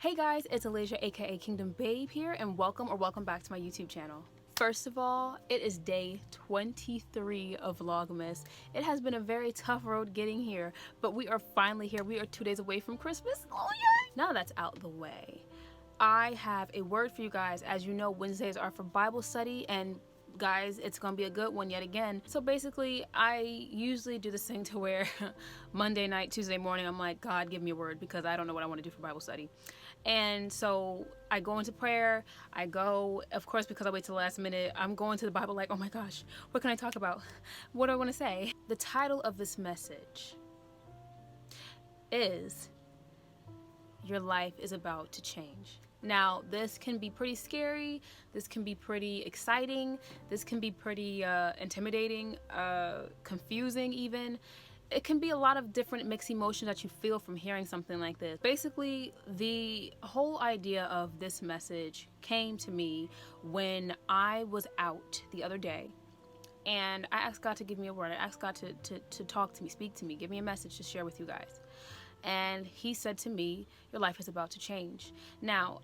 Hey guys, it's Alaija aka Kingdom Babe here, and welcome back to my YouTube channel. First of all, it is day 23 of Vlogmas. It has been a very tough road getting here, but we are finally here. We are 2 days away from Christmas. Oh yeah! Now that's out the way, I have a word for you guys. As you know, Wednesdays are for Bible study, and guys, it's gonna be a good one yet again. So basically, I usually do this thing to where Monday night, Tuesday morning, I'm like, God, give me a word, because I don't know what I want to do for Bible study. And so I go into prayer. I go, of course, because I wait till the last minute, I'm going to the Bible like, oh my gosh, what can I talk about? What do I want to say? The title of this message is Your Life is About to Change. Now, this can be pretty scary, this can be pretty exciting, this can be pretty intimidating, confusing even. It can be a lot of different mixed emotions that you feel from hearing something like this. Basically, the whole idea of this message came to me when I was out the other day, and I asked God to give me a word. I asked God to talk to me, speak to me, give me a message to share with you guys. And he said to me, your life is about to change. Now,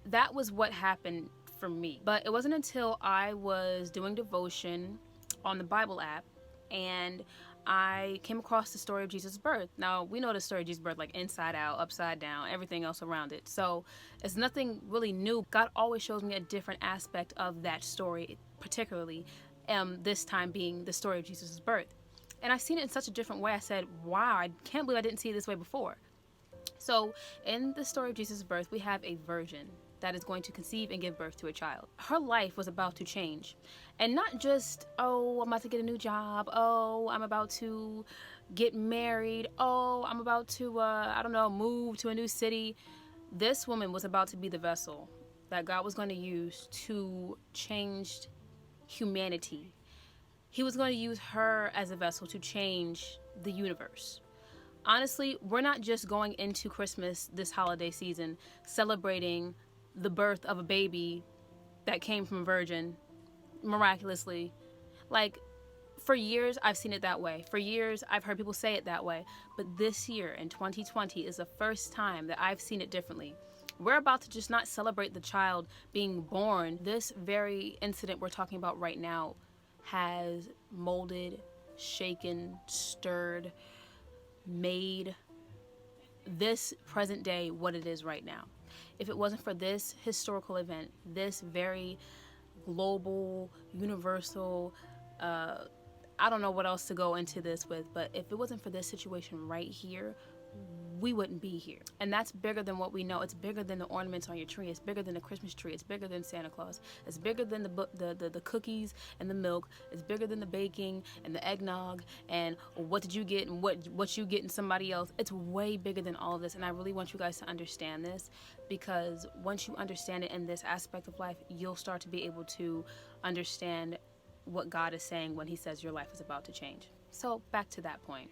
that was what happened for me. But it wasn't until I was doing devotion on the Bible app and I came across the story of Jesus' birth. Now, we know the story of Jesus' birth like inside out, upside down, everything else around it. So it's nothing really new. God always shows me a different aspect of that story, particularly this time being the story of Jesus' birth. And I've seen it in such a different way. I said, wow, I can't believe I didn't see it this way before. So in the story of Jesus' birth, we have a virgin that is going to conceive and give birth to a child. Her life was about to change. And not just, oh, I'm about to get a new job. Oh, I'm about to get married. Oh, I'm about to, I don't know, move to a new city. This woman was about to be the vessel that God was going to use to change humanity. He was going to use her as a vessel to change the universe. Honestly, we're not just going into Christmas this holiday season celebrating the birth of a baby that came from a virgin miraculously. Like, for years I've seen it that way. For years I've heard people say it that way. But this year in 2020 is the first time that I've seen it differently. We're about to just not celebrate the child being born. This very incident we're talking about right now has molded, shaken, stirred, made this present day what it is right now. If it wasn't for this historical event, this very global, universal, I don't know what else to go into this with, but if it wasn't for this situation right here, we wouldn't be here. And that's bigger than what we know. It's bigger than the ornaments on your tree. It's bigger than the Christmas tree. It's bigger than Santa Claus. It's bigger than the cookies and the milk. It's bigger than the baking and the eggnog and what did you get and what you get in somebody else. It's way bigger than all of this, and I really want you guys to understand this, because once you understand it in this aspect of life, you'll start to be able to understand what God is saying when he says your life is about to change. So back to that point.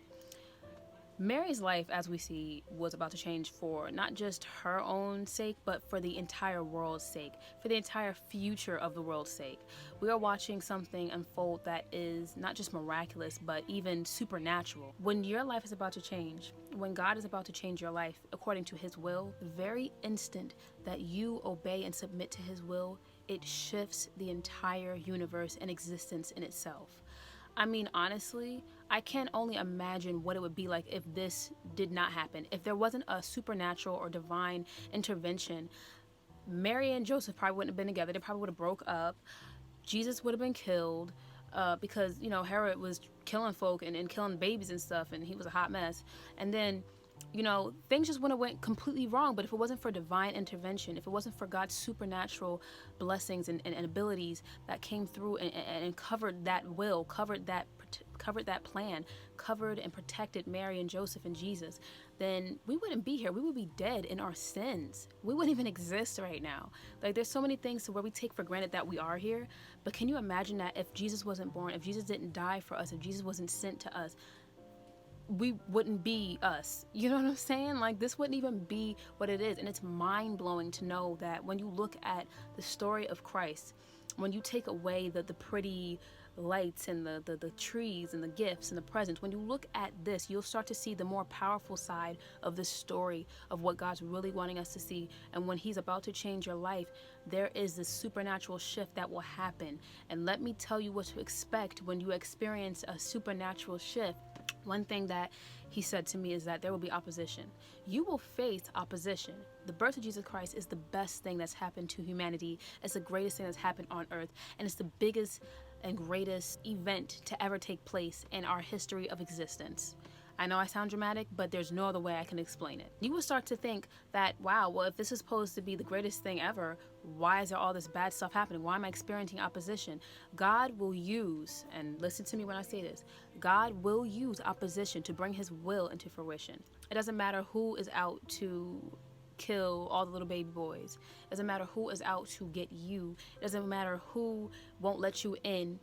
Mary's life, as we see, was about to change for not just her own sake, but for the entire world's sake, for the entire future of the world's sake. We are watching something unfold that is not just miraculous, but even supernatural. When your life is about to change, when God is about to change your life according to his will, the very instant that you obey and submit to his will, it shifts the entire universe and existence in itself. I mean, honestly, I can only imagine what it would be like if this did not happen. If there wasn't a supernatural or divine intervention, Mary and Joseph probably wouldn't have been together. They probably would have broke up. Jesus would have been killed because, you know, Herod was killing folk and killing babies and stuff, and he was a hot mess. And then, you know, things just would have went completely wrong. But if it wasn't for divine intervention, if it wasn't for God's supernatural blessings and abilities that came through and covered that will, covered that plan, covered and protected Mary and Joseph and Jesus, then we wouldn't be here. We would be dead in our sins. We wouldn't even exist right now. Like, there's so many things to where we take for granted that we are here. But can you imagine that if Jesus wasn't born, if Jesus didn't die for us, if Jesus wasn't sent to us, we wouldn't be us. You know what I'm saying? Like, this wouldn't even be what it is. And it's mind-blowing to know that when you look at the story of Christ, when you take away the pretty lights and the trees and the gifts and the presents, when you look at this, you'll start to see the more powerful side of this story of what God's really wanting us to see. And when he's about to change your life, there is this supernatural shift that will happen. And let me tell you what to expect when you experience a supernatural shift. One thing that he said to me is that there will be opposition. You will face opposition. The birth of Jesus Christ is the best thing that's happened to humanity. It's the greatest thing that's happened on earth. And it's the biggest and greatest event to ever take place in our history of existence. I know I sound dramatic, but there's no other way I can explain it. You will start to think that, wow, well, if this is supposed to be the greatest thing ever, why is there all this bad stuff happening? Why am I experiencing opposition? God will use, and listen to me when I say this, God will use opposition to bring his will into fruition. It doesn't matter who is out to kill all the little baby boys. It doesn't matter who is out to get you. It doesn't matter who won't let you in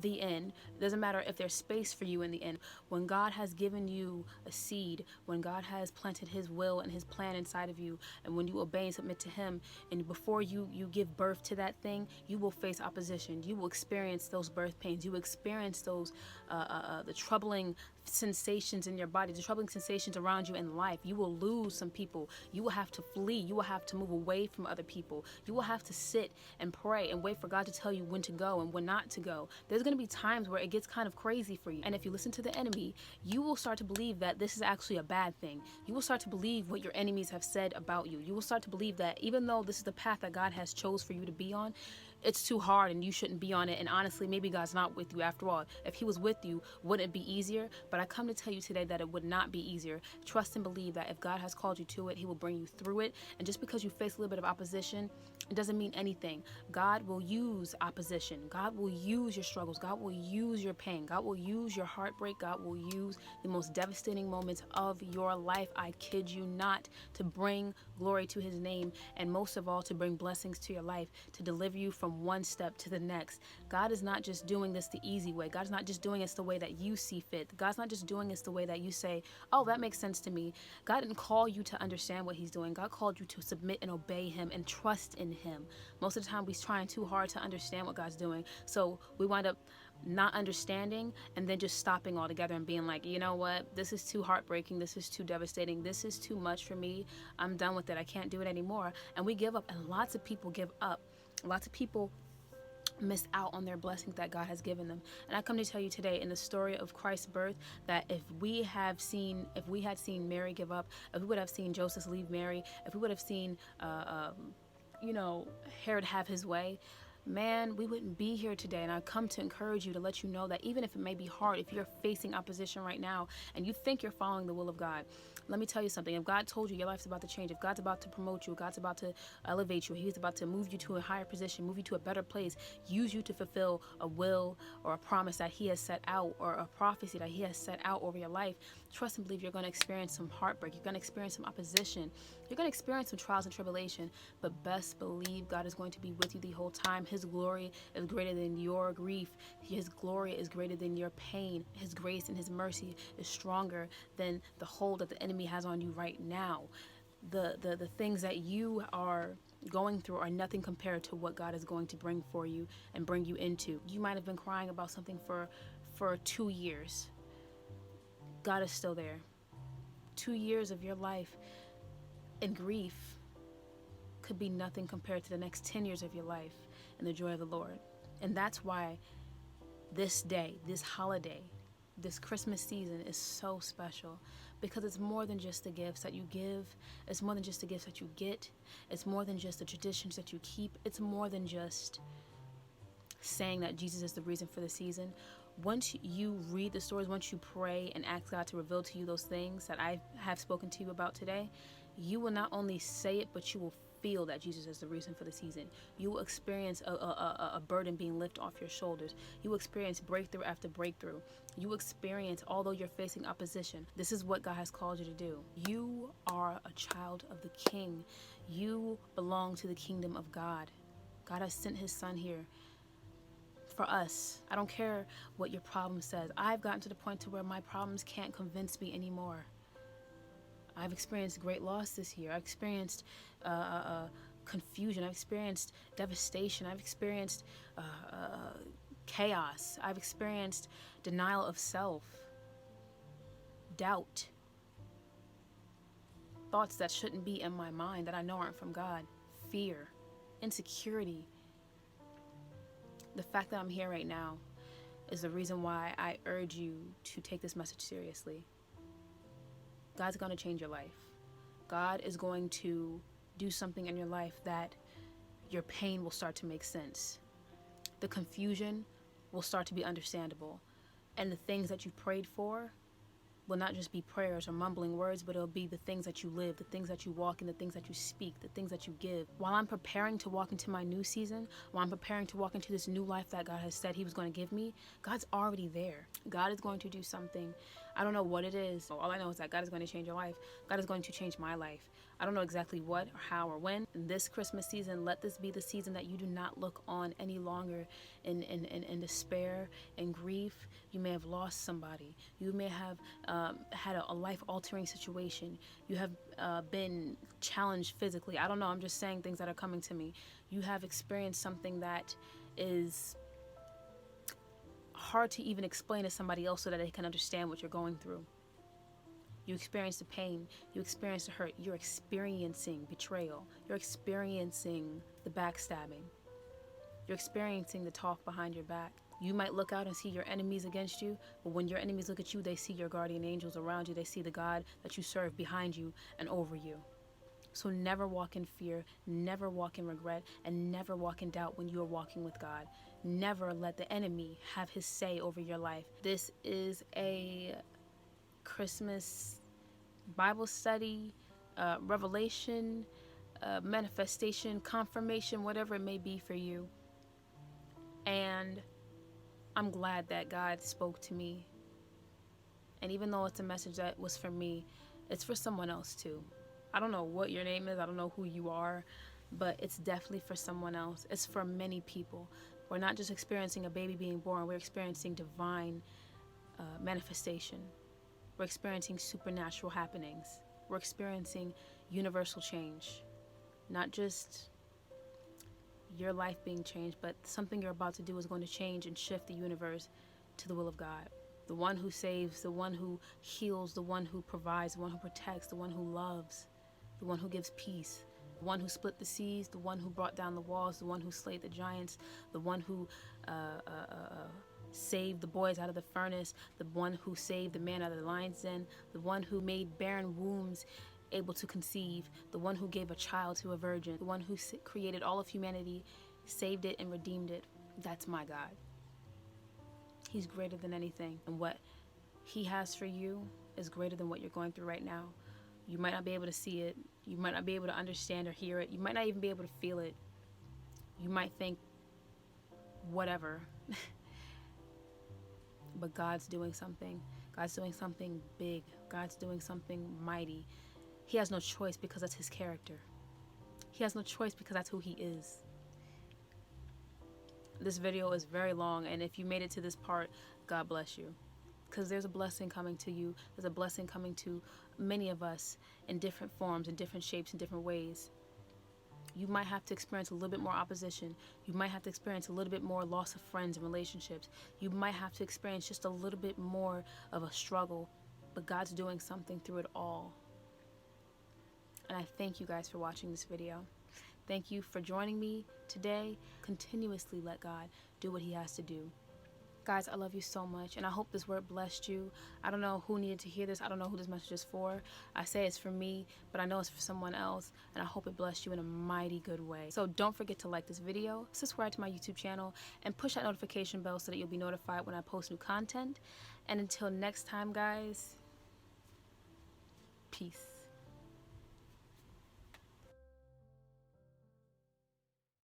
the end. It doesn't matter if there's space for you in the end. When God has given you a seed, when God has planted his will and his plan inside of you, and when you obey and submit to him, and before you give birth to that thing, you will face opposition. You will experience those birth pains. You will experience those the troubling sensations in your body, the troubling sensations around you in life. You will lose some people. You will have to flee. You will have to move away from other people. You will have to sit and pray and wait for God to tell you when to go and when not to go. There's going to be times where it gets kind of crazy for you. And if you listen to the enemy, you will start to believe that this is actually a bad thing. You will start to believe what your enemies have said about you. You will start to believe that even though this is the path that God has chose for you to be on, it's too hard and you shouldn't be on it. And honestly, maybe God's not with you after all. If he was with you, wouldn't it be easier? But I come to tell you today that it would not be easier. Trust and believe that if God has called you to it, he will bring you through it. And just because you face a little bit of opposition, it doesn't mean anything. God will use opposition. God will use your struggles. God will use your pain. God will use your heartbreak. God will use the most devastating moments of your life. I kid you not, to bring glory to his name, and most of all, to bring blessings to your life, to deliver you from one step to the next. God is not just doing this the easy way. God is not just doing this the way that you see fit. God's not just doing this the way that you say, oh, that makes sense to me. God didn't call you to understand what he's doing. God called you to submit and obey him and trust in him. Most of the time, we're trying too hard to understand what God's doing. So we wind up not understanding and then just stopping altogether and being like, you know what, this is too heartbreaking, this is too devastating, this is too much for me, I'm done with it, I can't do it anymore. And we give up, and lots of people give up. Lots of people miss out on their blessings that God has given them. And I come to tell you today, in the story of Christ's birth, that if we had seen Mary give up, if we would have seen Joseph leave Mary, if we would have seen Herod have his way, man, we wouldn't be here today. And I come to encourage you, to let you know that even if it may be hard, if you're facing opposition right now and you think you're following the will of God, let me tell you something. If God told you your life's about to change, if God's about to promote you, God's about to elevate you, he's about to move you to a higher position, move you to a better place, use you to fulfill a will or a promise that he has set out, or a prophecy that he has set out over your life, trust and believe you're going to experience some heartbreak. You're going to experience some opposition. You're going to experience some trials and tribulation, but best believe God is going to be with you the whole time. His glory is greater than your grief. His glory is greater than your pain. His grace and his mercy is stronger than the hold that the enemy has on you right now. The things that you are going through are nothing compared to what God is going to bring for you and bring you into. You might have been crying about something for 2 years. God is still there. 2 years of your life in grief could be nothing compared to the next 10 years of your life in the joy of the Lord. And that's why this day, this holiday, this Christmas season is so special, because it's more than just the gifts that you give. It's more than just the gifts that you get. It's more than just the traditions that you keep. It's more than just saying that Jesus is the reason for the season. Once you read the stories, once you pray and ask God to reveal to you those things that I have spoken to you about today, you will not only say it, but you will feel that Jesus is the reason for the season. You will experience a burden being lifted off your shoulders. You will experience breakthrough after breakthrough. You will experience, although you're facing opposition, this is what God has called you to do. You are a child of the King. You belong to the kingdom of God. God has sent his son here for us. I don't care what your problem says. I've gotten to the point to where my problems can't convince me anymore. I've experienced great loss this year. I've experienced confusion. I've experienced devastation. I've experienced chaos. I've experienced denial of self, doubt, thoughts that shouldn't be in my mind that I know aren't from God, fear, insecurity. The fact that I'm here right now is the reason why I urge you to take this message seriously. God's going to change your life. God is going to do something in your life that your pain will start to make sense. The confusion will start to be understandable. And the things that you prayed for will not just be prayers or mumbling words, but it'll be the things that you live, the things that you walk in, the things that you speak, the things that you give. While I'm preparing to walk into my new season, while I'm preparing to walk into this new life that God has said he was going to give me, God's already there. God is going to do something. I don't know what it is. All I know is that God is going to change your life. God is going to change my life. I don't know exactly what or how or when. In this Christmas season, let this be the season that you do not look on any longer in despair and grief. You may have lost somebody. You may have had a life-altering situation. You have been challenged physically. I don't know. I'm just saying things that are coming to me. You have experienced something that is hard to even explain to somebody else so that they can understand what you're going through. You experience the pain, you experience the hurt, you're experiencing betrayal, you're experiencing the backstabbing, you're experiencing the talk behind your back. You might look out and see your enemies against you, but when your enemies look at you, they see your guardian angels around you, they see the God that you serve behind you and over you. So never walk in fear, never walk in regret, and never walk in doubt when you are walking with God. Never let the enemy have his say over your life. This is a Christmas Bible study, revelation, manifestation, confirmation, whatever it may be for you. And I'm glad that God spoke to me. And even though it's a message that was for me, it's for someone else too. I don't know what your name is. I don't know who you are, but it's definitely for someone else. It's for many people. We're not just experiencing a baby being born. We're experiencing divine manifestation. We're experiencing supernatural happenings. We're experiencing universal change. Not just your life being changed, but something you're about to do is going to change and shift the universe to the will of God. The one who saves, the one who heals, the one who provides, the one who protects, the one who loves, the one who gives peace, the one who split the seas, the one who brought down the walls, the one who slayed the giants, the one who saved the boys out of the furnace, the one who saved the man out of the lion's den, the one who made barren wombs able to conceive, the one who gave a child to a virgin, the one who created all of humanity, saved it and redeemed it. That's my God. He's greater than anything, and what he has for you is greater than what you're going through right now. You might not be able to see it, you might not be able to understand or hear it, you might not even be able to feel it. You might think whatever. But God's doing something. God's doing something big. God's doing something mighty. He has no choice because that's his character. He has no choice because that's who he is. This video is very long, and if you made it to this part, God bless you. Because there's a blessing coming to you. There's a blessing coming to many of us in different forms, in different shapes, in different ways. You might have to experience a little bit more opposition. You might have to experience a little bit more loss of friends and relationships. You might have to experience just a little bit more of a struggle, but God's doing something through it all. And I thank you guys for watching this video. Thank you for joining me today. Continuously let God do what he has to do. Guys, I love you so much, and I hope this word blessed you. I don't know who needed to hear this. I don't know who this message is for. I say it's for me, but I know it's for someone else, and I hope it blessed you in a mighty good way. So don't forget to like this video, subscribe to my YouTube channel, and push that notification bell so that you'll be notified when I post new content. And until next time, guys, peace.